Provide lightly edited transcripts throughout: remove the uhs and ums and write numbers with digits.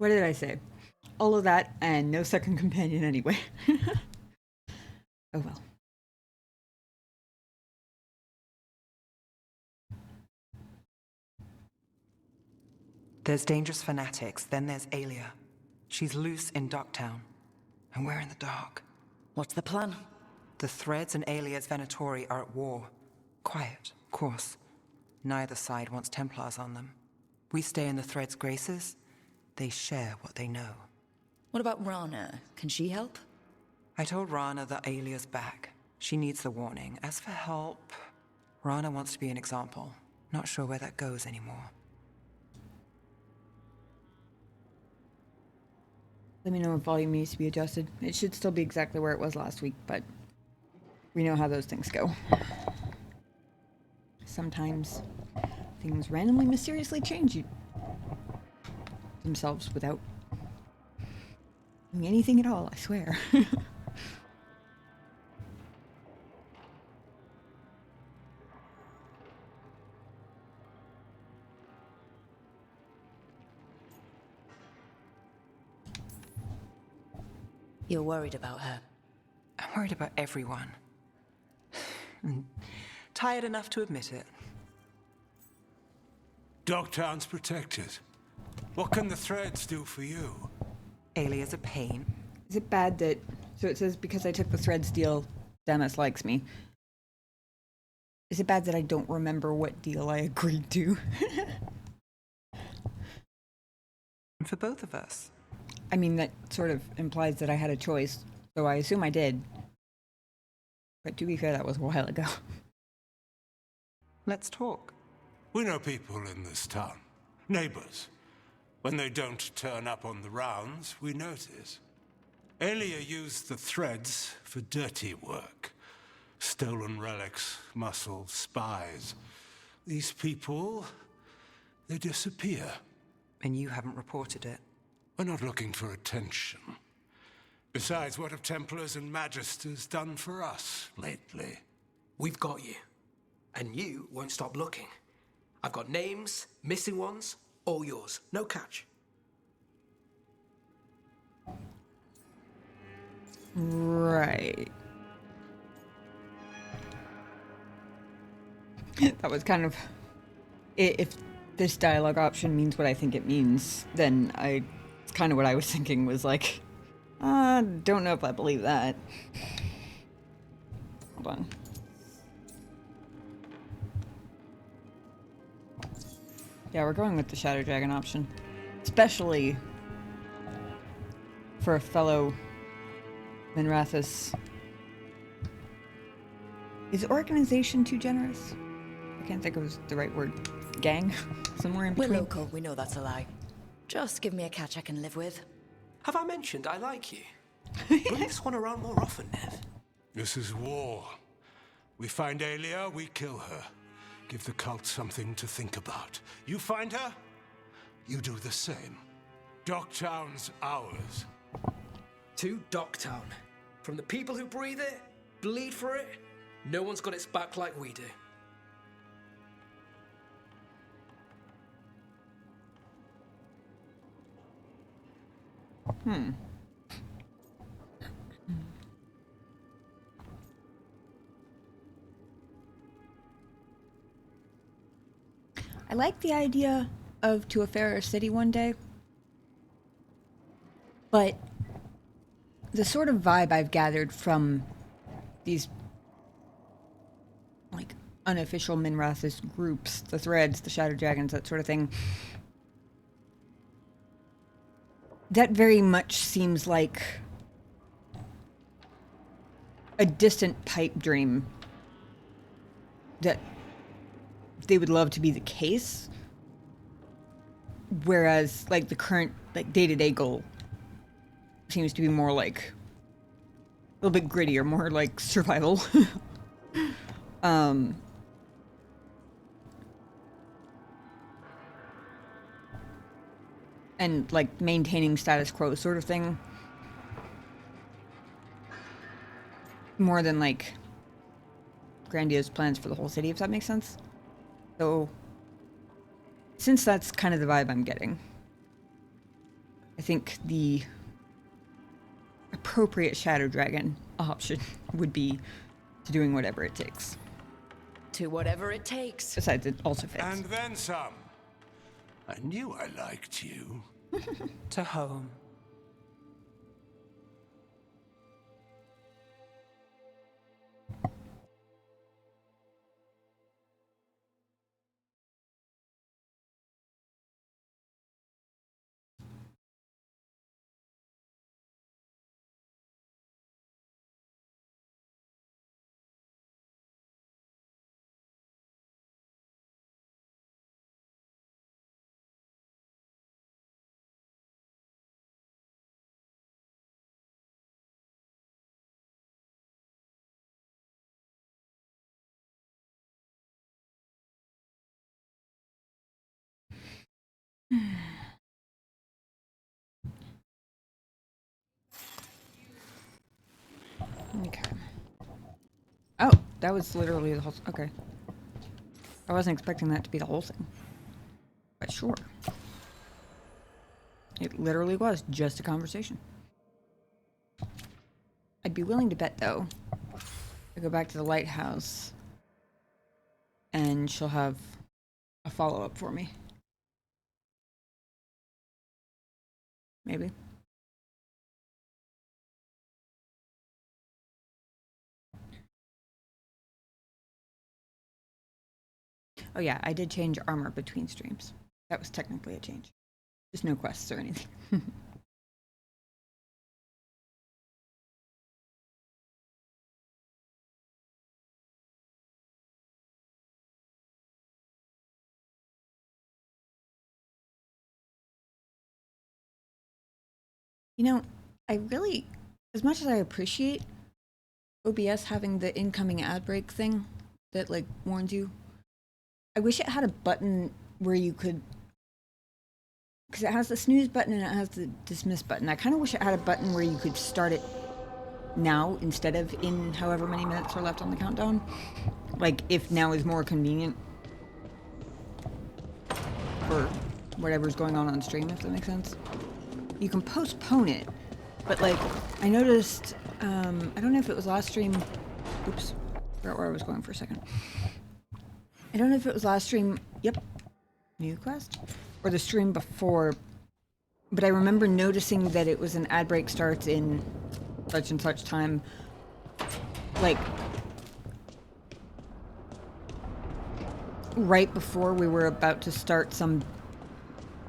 What did I say? All of that and no second companion anyway. Oh well. There's dangerous fanatics, then there's Alia. She's loose in Ducktown, and we're in the dark. What's the plan? The Threads and Alia's Venatori are at war. Quiet, of course. Neither side wants Templars on them. We stay in the Threads' graces. They share what they know. What about Rana? Can she help? I told Rana that Alia's back. She needs the warning. As for help, Rana wants to be an example. Not sure where that goes anymore. Let me know if volume needs to be adjusted. It should still be exactly where it was last week, but we know how those things go. Sometimes things randomly, mysteriously change themselves without doing anything at all, I swear. You're worried about her. I'm worried about everyone. Tired enough to admit it. Dogtown's protected. What can the Threads do for you? Alia's a pain. Is it bad that... So it says, because I took the Threads deal, Damas likes me. Is it bad that I don't remember what deal I agreed to? For both of us. I mean, that sort of implies that I had a choice, so I assume I did. But to be fair, that was a while ago. Let's talk. We know people in this town. Neighbors. When they don't turn up on the rounds, we notice. Alia used the Threads for dirty work. Stolen relics, muscle, spies. These people, they disappear. And you haven't reported it. We're not looking for attention. Besides, what have Templars and Magisters done for us lately? We've got you. And you won't stop looking. I've got names, missing ones, all yours. No catch. Right. That was kind of... If this dialogue option means what I think it means, then it's kind of what I was thinking was like, don't know if I believe that. Hold on. Yeah, we're going with the Shadow Dragon option. Especially for a fellow Minrathis. Is organization too generous? I can't think of the right word. Gang? Somewhere in We're between. local, we know that's a lie. Just give me a catch I can live with. Have I mentioned I like you? Bring this one around more often, Neve. This is war. We find Alia, we kill her. Give the cult something to think about. You find her, you do the same. Dogtown's ours. To Docktown. From the people who breathe it, bleed for it, no one's got its back like we do. I like the idea of to a fairer city one day, but the sort of vibe I've gathered from these like unofficial Minrathis groups, the Threads, the Shadow Dragons, that sort of thing, that very much seems like a distant pipe dream that they would love to be the case, whereas like the current like day-to-day goal seems to be more like a little bit grittier, more like survival. And like maintaining status quo sort of thing, more than like grandiose plans for the whole city, if that makes sense. So since that's kind of the vibe I'm getting, I think the appropriate Shadow Dragon option would be to doing whatever it takes. To whatever it takes. Besides, it also fits. And then some. I knew I liked you. To home. Okay. Oh, that was literally the whole... Okay. I wasn't expecting that to be the whole thing. But sure. It literally was just a conversation. I'd be willing to bet, though, I go back to the lighthouse and she'll have a follow-up for me. Maybe. Oh yeah, I did change armor between streams. That was technically a change. Just no quests or anything. You know, I really, as much as I appreciate OBS having the incoming ad break thing that like warns you, I wish it had a button where you could, because it has the snooze button and it has the dismiss button. I kind of wish it had a button where you could start it now instead of in however many minutes are left on the countdown. Like if now is more convenient for whatever's going on stream, if that makes sense. You can postpone it, but like I noticed, I don't know if it was last stream. Oops, forgot where I was going for a second. I don't know if it was last stream. Yep, new quest, or the stream before. But I remember noticing that it was an ad break starts in such and such time, like right before we were about to start some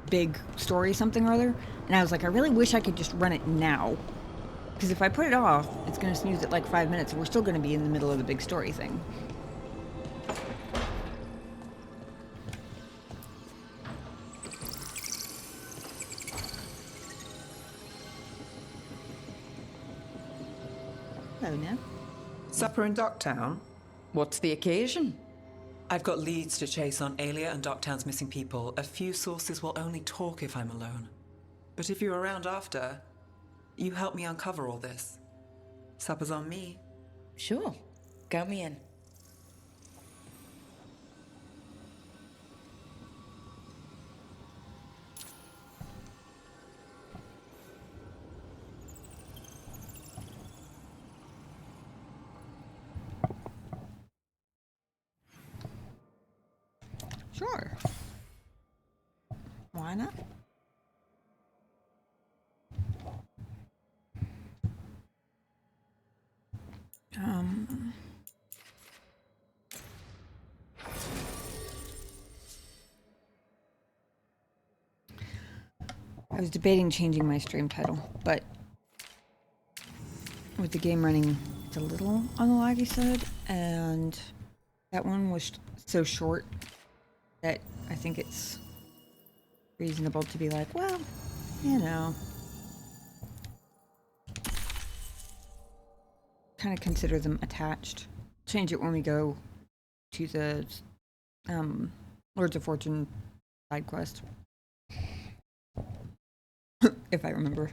big story, something or other. And I was like, I really wish I could just run it now. Because if I put it off, it's going to snooze at like 5 minutes and we're still going to be in the middle of the big story thing. Hello, Neve. Supper in Docktown? What's the occasion? I've got leads to chase on Alia and Docktown's missing people. A few sources will only talk if I'm alone. But if you're around after, you help me uncover all this. Supper's on me. Sure. Count me in. Sure. Why not? I was debating changing my stream title, but with the game running, it's a little on the laggy side, and that one was so short that I think it's reasonable to be like, well, you know, kind of consider them attached. Change it when we go to the Lords of Fortune side quest. If I remember.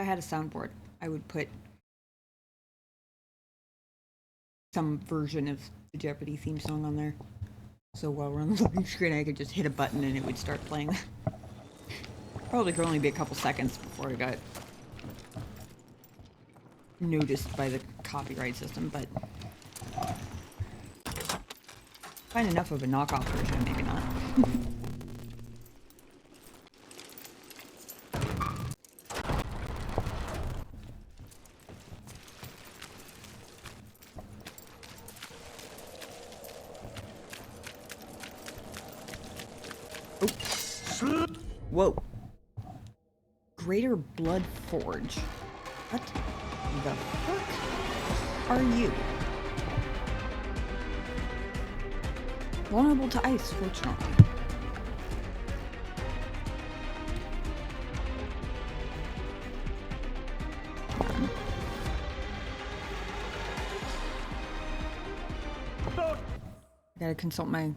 I had a soundboard, I would put some version of the Jeopardy theme song on there. So while we're on the loading screen, I could just hit a button and it would start playing. Probably could only be a couple seconds before it got noticed by the copyright system, but find enough of a knockoff version, maybe not. Whoa. Greater Blood Forge. What the fuck are you? Vulnerable to ice, fortunately. Gotta consult my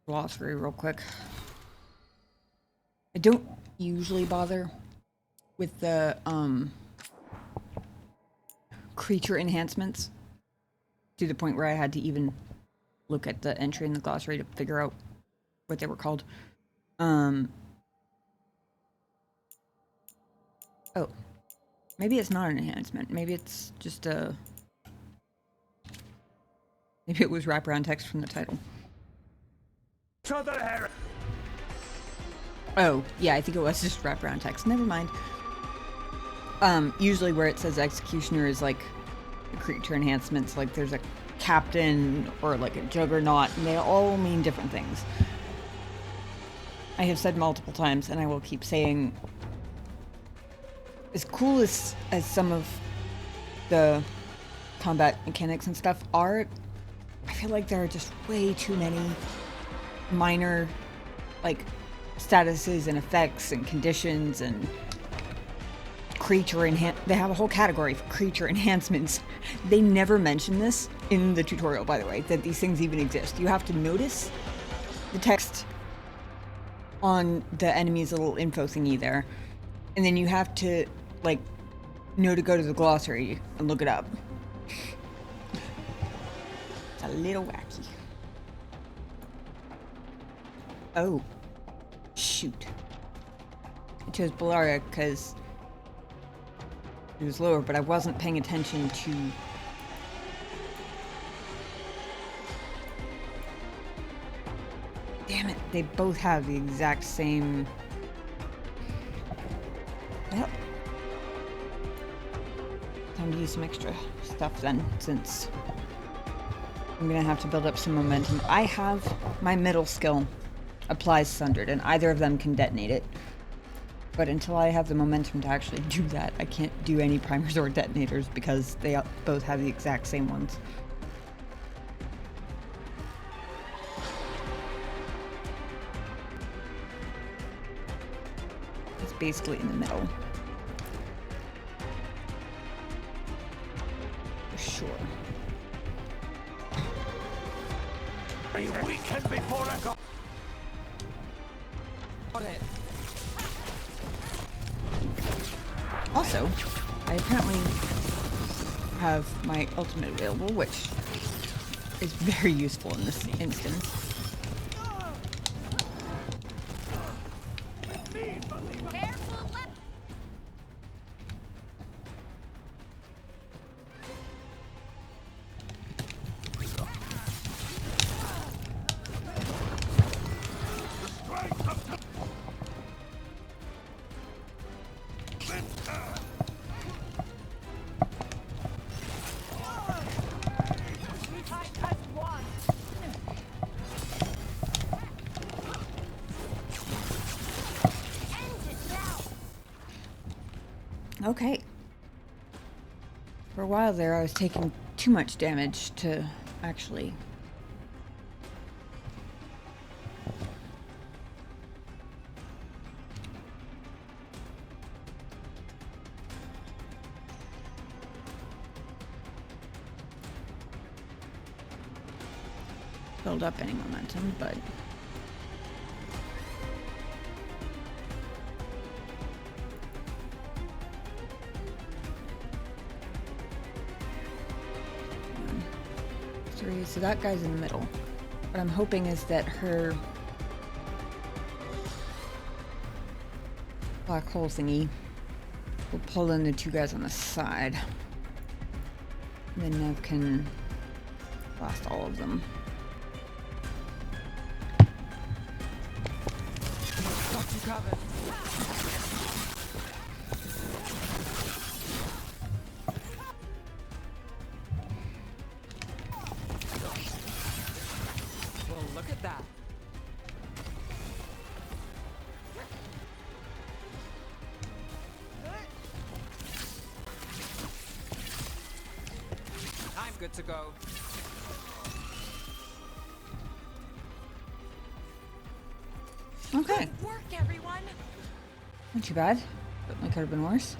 glossary real quick. I don't usually bother with the creature enhancements to the point where I had to even look at the entry in the glossary to figure out what they were called. Oh, maybe it's not an enhancement. Maybe it's just a... Maybe it was wraparound text from the title. Oh, yeah, I think it was just wraparound text. Never mind. Usually where it says executioner is like creature enhancements, like there's a captain or like a juggernaut, and they all mean different things. I have said multiple times, and I will keep saying, as cool as some of the combat mechanics and stuff are, I feel like there are just way too many minor, like, statuses and effects and conditions and creature they have a whole category for creature enhancements. They never mention this in the tutorial, by the way, that these things even exist. You have to notice the text on the enemy's little info thingy there, and then you have to, like, know to go to the glossary and look it up. It's a little wacky. Oh. Shoot. I chose Balaria because it was lower, but I wasn't paying attention to... Damn it, they both have the exact same... Well, time to use some extra stuff then, since I'm gonna have to build up some momentum. I have my middle skill applies Sundered, and either of them can detonate it. But until I have the momentum to actually do that, I can't do any primers or detonators because they both have the exact same ones. It's basically in the middle. For sure. A weekend before I go. Also, I apparently have my ultimate available, which is very useful in this instance. Okay. For a while there, I was taking too much damage to actually... build up any momentum, but... 3. So that guy's in the middle. What I'm hoping is that her black hole thingy will pull in the 2 guys on the side. And then Neve can blast all of them. Got you covered. Well, look at that. I'm good to go. Okay. Good work, everyone. Not too bad. Certainly could have been worse.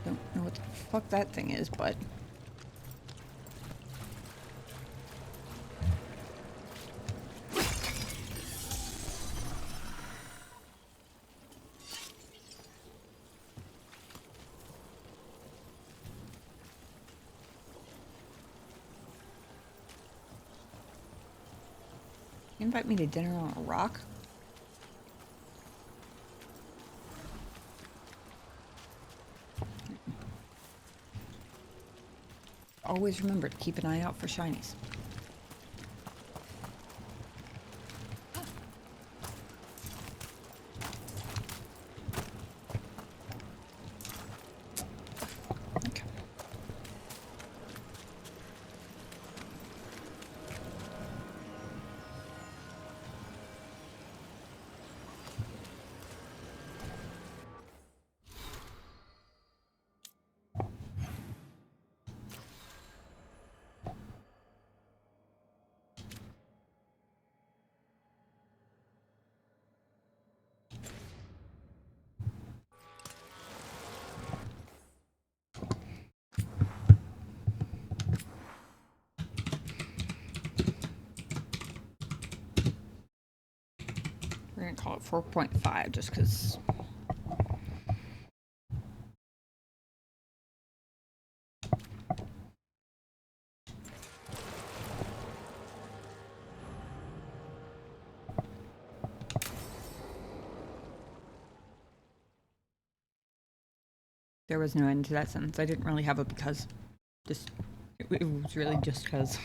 Don't know what the fuck that thing is, but... Invite me to dinner on a rock? Always remember to keep an eye out for shinies. Okay. We're gonna call it 4.5 just because. There was no end to that sentence. I didn't really have a because. Just it was really just because.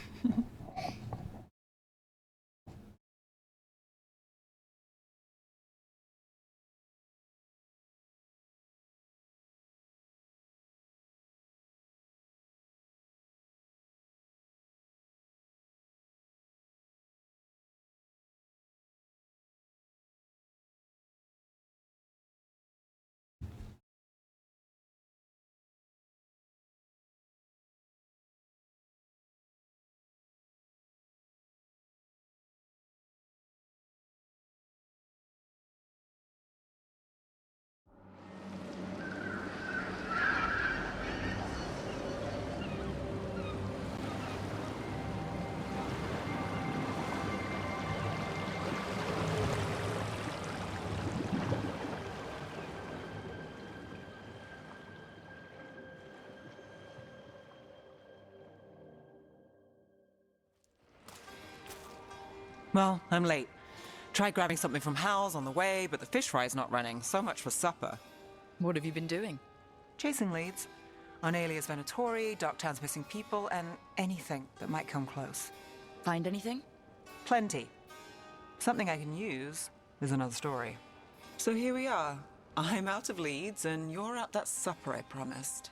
Well, I'm late. Tried grabbing something from Hal's on the way, but the fish fry's not running. So much for supper. What have you been doing? Chasing leads. On Alias Venatori, Darktown's missing people, and anything that might come close. Find anything? Plenty. Something I can use is another story. So here we are. I'm out of leads, and you're at that supper I promised.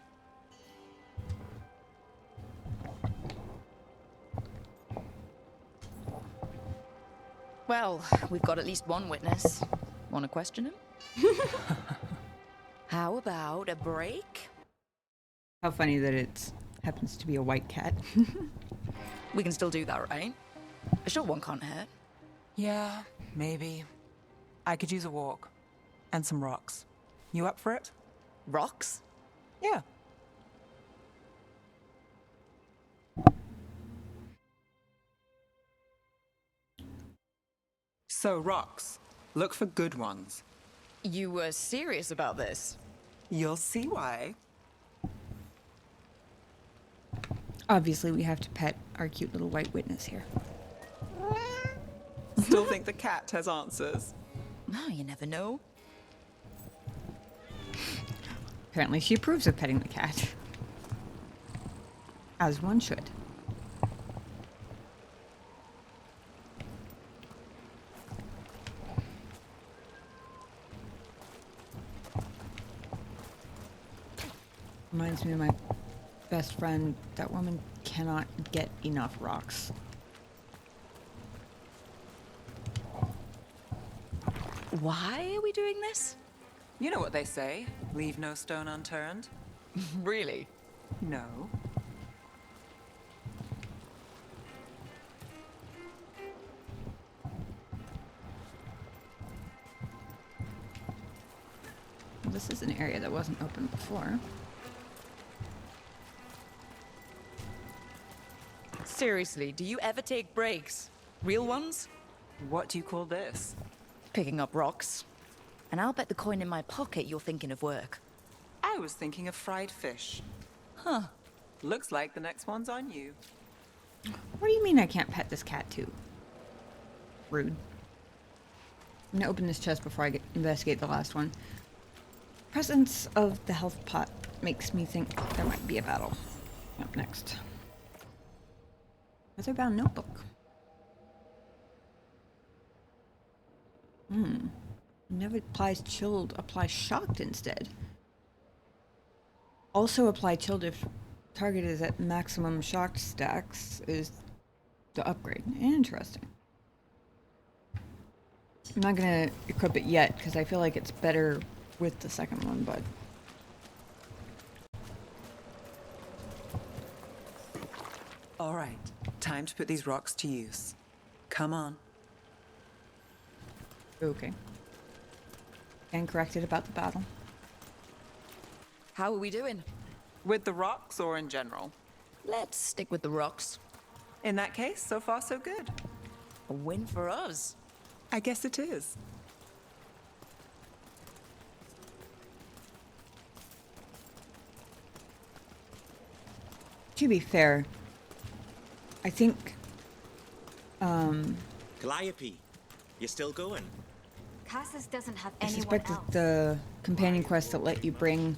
Well, we've got at least one witness. Want to question him? How about a break? How funny that it happens to be a white cat. We can still do that, right? A short one can't hurt. Yeah, maybe. I could use a walk. And some rocks. You up for it? Rocks? Yeah. So, rocks. Look for good ones. You were serious about this? You'll see why. Obviously, we have to pet our cute little white witness here. Still think the cat has answers. Oh, you never know. Apparently, she approves of petting the cat. As one should. Reminds me of my best friend. That woman cannot get enough rocks. Why are we doing this? You know what they say, leave no stone unturned. Really? No. This is an area that wasn't open before. Seriously, do you ever take breaks? Real ones? What do you call this? Picking up rocks. And I'll bet the coin in my pocket you're thinking of work. I was thinking of fried fish. Huh. Looks like the next one's on you. What do you mean I can't pet this cat too? Rude. I'm gonna open this chest before I investigate the last one. Presence of the health pot makes me think there might be a battle. Up next. Weatherbound notebook. Never applies chilled, apply shocked instead. Also apply chilled if target is at maximum shocked stacks is the upgrade. Interesting. I'm not gonna equip it yet because I feel like it's better with the second one, but All right, time to put these rocks to use. Come on. okay. And corrected about the battle. How are we doing? With the rocks or in general? Let's stick with the rocks. In that case, so far so good. A win for us. I guess it is. To be fair, I think Calliope, you still going? Cassis doesn't have I anyone suspect else. that the companion quests that let you bring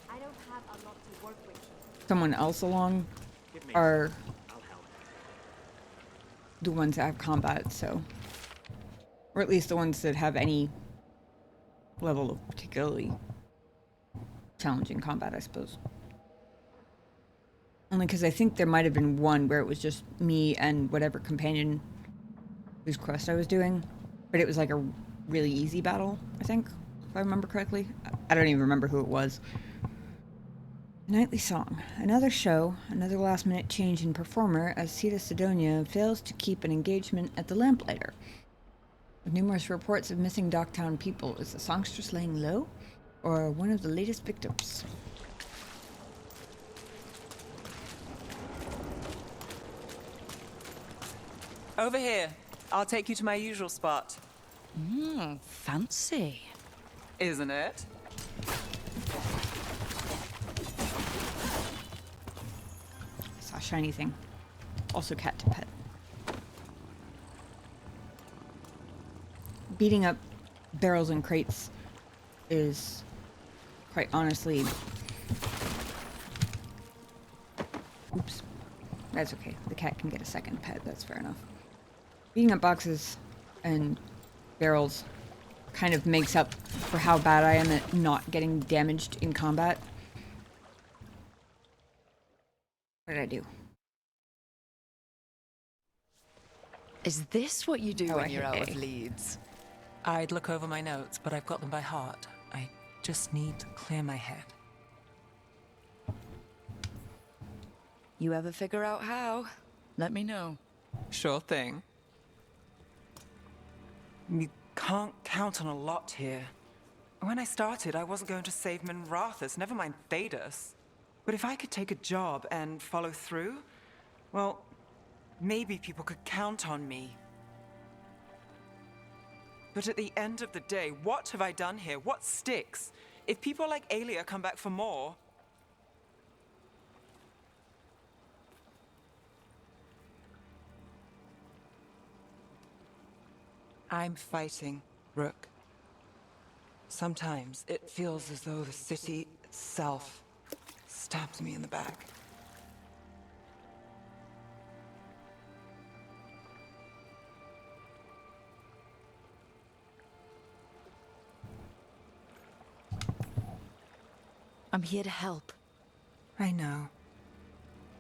I don't have a lot to work with. someone else along Give me. are I'll help. the ones that have combat, so. Or at least the ones that have any level of particularly challenging combat, I suppose. Only because I think there might have been one where it was just me and whatever companion whose quest I was doing. But it was like a really easy battle, I think, if I remember correctly. I don't even remember who it was. Nightly Song. Another show, another last-minute change in performer as Sita Sidonia fails to keep an engagement at the Lamplighter. With numerous reports of missing Docktown people, is the songstress laying low? Or one of the latest victims? Over here. I'll take you to my usual spot. Fancy. Isn't it? I saw a shiny thing. Also cat to pet. Beating up barrels and crates is, quite honestly... Oops. That's okay. The cat can get a second pet. That's fair enough. Beating up boxes and barrels kind of makes up for how bad I am at not getting damaged in combat. What did I do? Is this what you do Oh, I when you're hit out A. of Leeds? I'd look over my notes, but I've got them by heart. I just need to clear my head. You ever figure out how? Let me know. Sure thing. You can't count on a lot here. When I started, I wasn't going to save Minrathus, never mind Thedas. But if I could take a job and follow through, well, maybe people could count on me. But at the end of the day, what have I done here? What sticks? If people like Aelia come back for more... I'm fighting, Rook. Sometimes it feels as though the city itself stabs me in the back. I'm here to help. I know.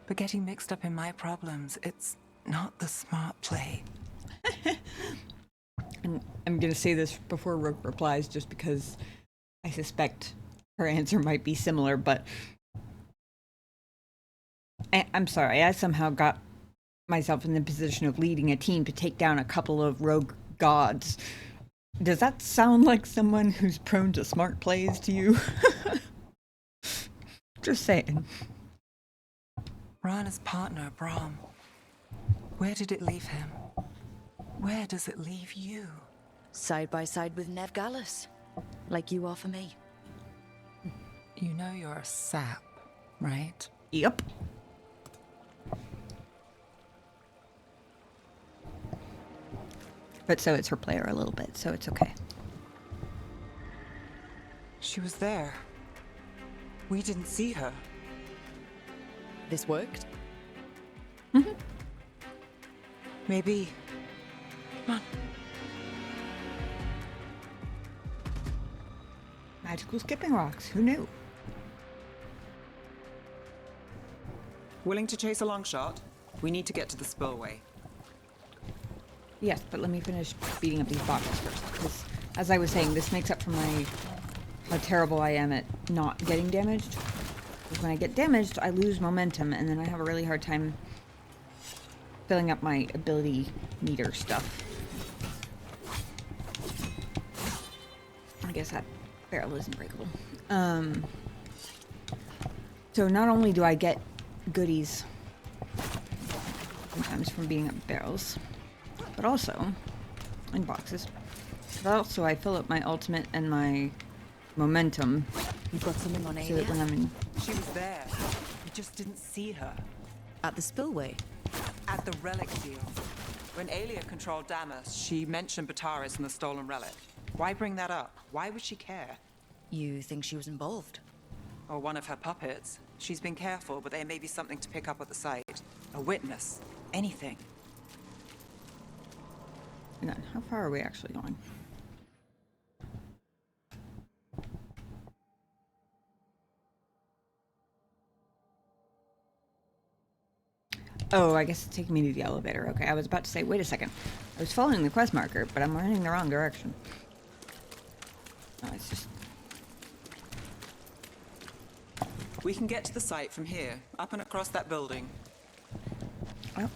But getting mixed up in my problems, it's not the smart play. And I'm going to say this before Rook replies just because I suspect her answer might be similar, but I'm sorry, I somehow got myself in the position of leading a team to take down a couple of rogue gods. Does that sound like someone who's prone to smart plays to you? Just saying. Rana's partner, Brahm. Where did it leave him? Where does it leave you? Side by side with Neve Gallus. Like you are for me. You know you're a sap, right? Yep. But so it's her player a little bit, so it's okay. She was there. We didn't see her. This worked? Maybe. Come on. Magical skipping rocks, who knew? Willing to chase a long shot? We need to get to the spillway. Yes, but let me finish beating up these boxes first, because as I was saying, this makes up for how terrible I am at not getting damaged. Because when I get damaged, I lose momentum, and then I have a really hard time filling up my ability meter stuff. I guess that barrel isn't breakable. So not only do I get goodies sometimes from beating up barrels, but also in boxes. But also I fill up my ultimate and my momentum. You've got something on So that when I'm in... She was there. We just didn't see her. At the spillway. At the relic deal. When Aelia controlled Damas, she mentioned Bataris and the stolen relic. Why bring that up? Why would she care? You think she was involved? Or one of her puppets. She's been careful, but there may be something to pick up at the site. A witness. Anything. Hang on, how far are we actually going? Oh, I guess it's taking me to the elevator. Okay, I was about to say, wait a second. I was following the quest marker, but I'm running the wrong direction. No, it's just... We can get to the site from here, up and across that building. Oh.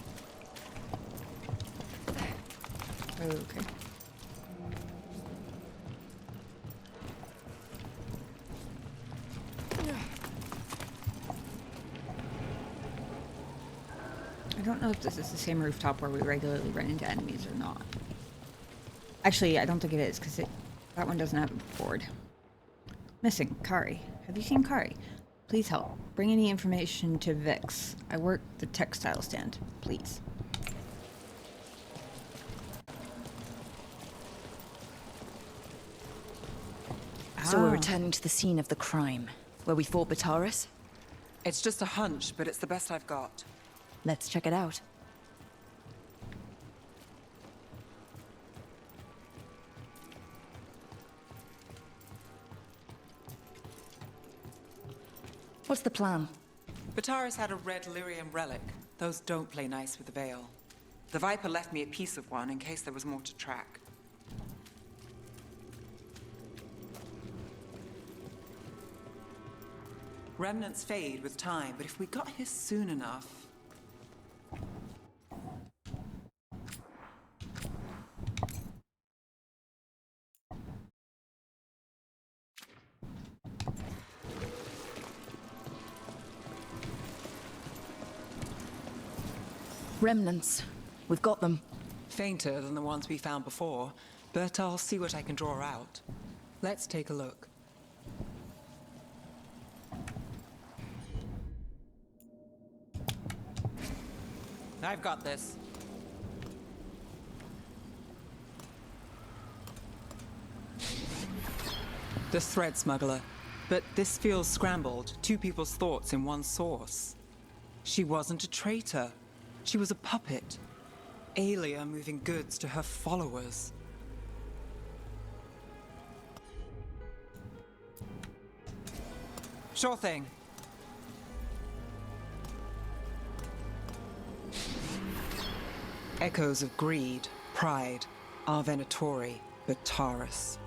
Okay. I don't know if this is the same rooftop where we regularly run into enemies or not. Actually, I don't think it is, because that one doesn't have a board. Missing. Kari. Have you seen Kari? Please help. Bring any information to Vix. I work the textile stand. Please. So we're returning to the scene of the crime, where we fought Bataris? It's just a hunch, but it's the best I've got. Let's check it out. What's the plan? Bataris had a red lyrium relic. Those don't play nice with the Veil. The Viper left me a piece of one in case there was more to track. Remnants fade with time, but if we got here soon enough... Remnants. We've got them. Fainter than the ones we found before, but I'll see what I can draw out. Let's take a look. I've got this. The thread smuggler. But this feels scrambled. Two people's thoughts in one source. She wasn't a traitor. She was a puppet. Aelia moving goods to her followers. Sure thing. Echoes of greed, pride, our Venatori, but Taurus.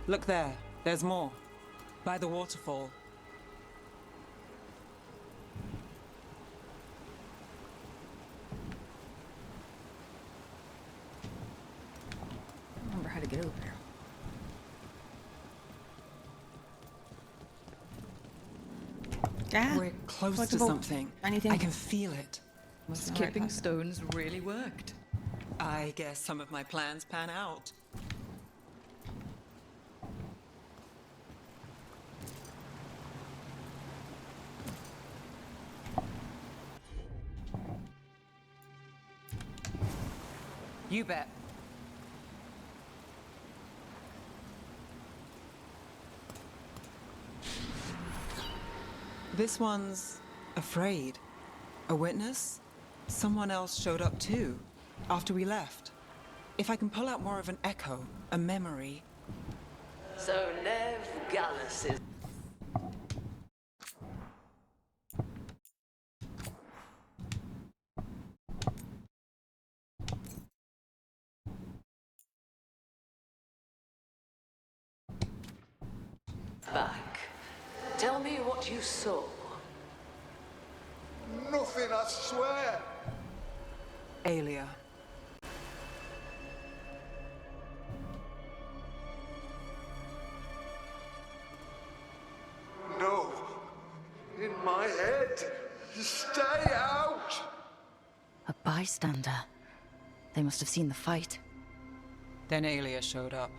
Look there, there's more. By the waterfall. I don't remember how to get over there. Yeah. We're close to Flexible. something. Anything? I can feel it. Skipping stones really worked. I guess some of my plans pan out. You bet. This one's afraid. A witness? Someone else showed up too, after we left. If I can pull out more of an echo, a memory. So Neve Gallus is... back. Tell me what you saw. Nothing, I swear. Aelia. No. In my head. Stay out. A bystander. They must have seen the fight. Then Aelia showed up.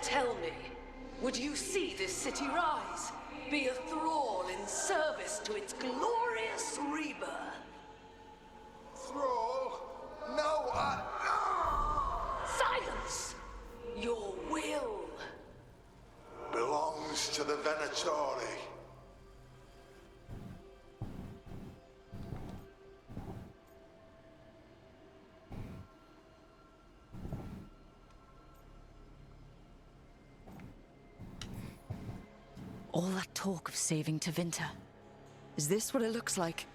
Tell me, would you see this city rise? Be a thrall in service to its glorious rebirth? Thrall? No, Silence! Your will. belongs to the Venatori. All that talk of saving Tevinter. Is this what it looks like?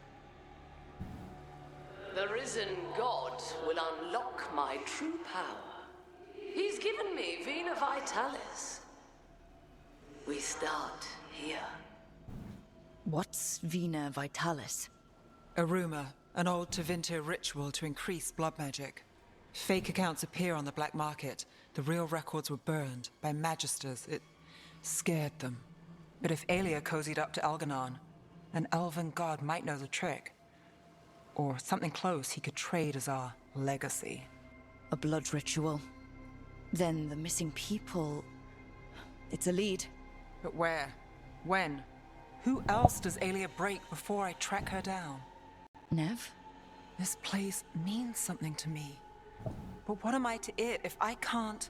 The risen god will unlock my true power. He's given me Vena Vitalis. We start here. What's Vena Vitalis? A rumor, an old Tevinter ritual to increase blood magic. Fake accounts appear on the black market. The real records were burned by magisters. It scared them. But if Aelia cozied up to Algernon, an elven god might know the trick. Or something close he could trade as our legacy. A blood ritual. Then the missing people... It's a lead. But where? When? Who else does Aelia break before I track her down? Neve? This place means something to me. But what am I to it if I can't...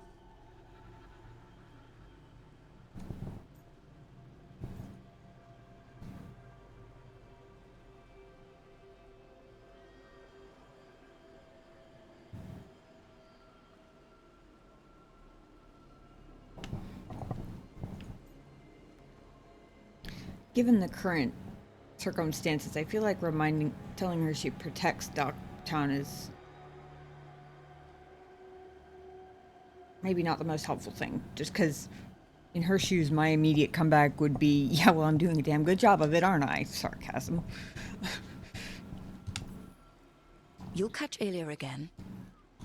Given the current circumstances, I feel like telling her she protects Dogtown is maybe not the most helpful thing. Just because, in her shoes, my immediate comeback would be, yeah, well, I'm doing a damn good job of it, aren't I? Sarcasm. You'll catch Aelia again.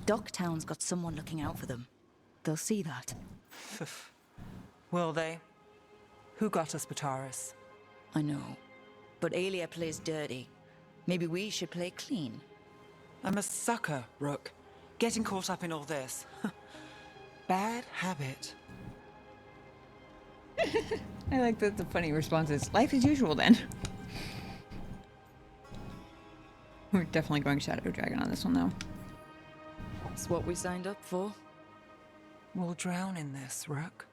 Dogtown's got someone looking out for them. They'll see that. Will they? Who got us, Bataris? I know. But Aelia plays dirty. Maybe we should play clean. I'm a sucker, Rook. Getting caught up in all this. Bad habit. I like that the funny response is, life as usual then. We're definitely going Shadow Dragon on this one though. It's what we signed up for. We'll drown in this, Rook.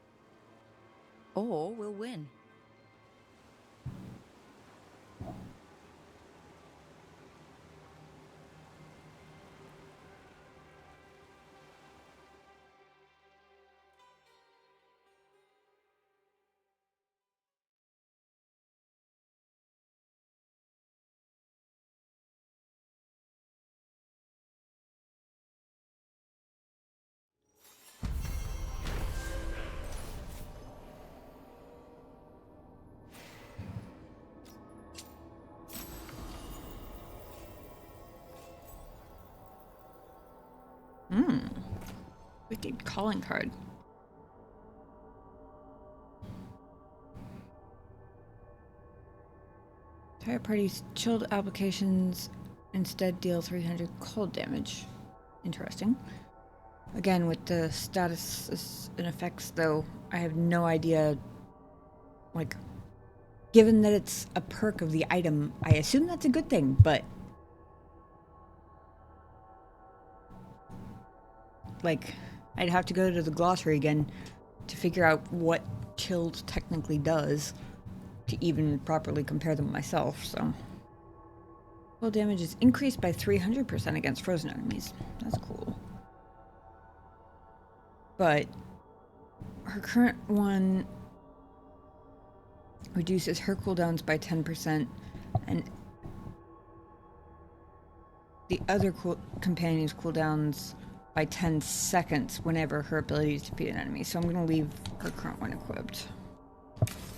Or we'll win. Wicked calling card. Entire party's chilled applications instead deal 300 cold damage. Interesting. Again, with the status and effects, though, I have no idea. Like, given that it's a perk of the item, I assume that's a good thing, but like, I'd have to go to the glossary again to figure out what chilled technically does to even properly compare them myself, so. Cold damage is increased by 300% against frozen enemies. That's cool. But her current one reduces her cooldowns by 10%, and the other companion's cooldowns by 10 seconds whenever her abilities defeat an enemy. So I'm going to leave her current one equipped.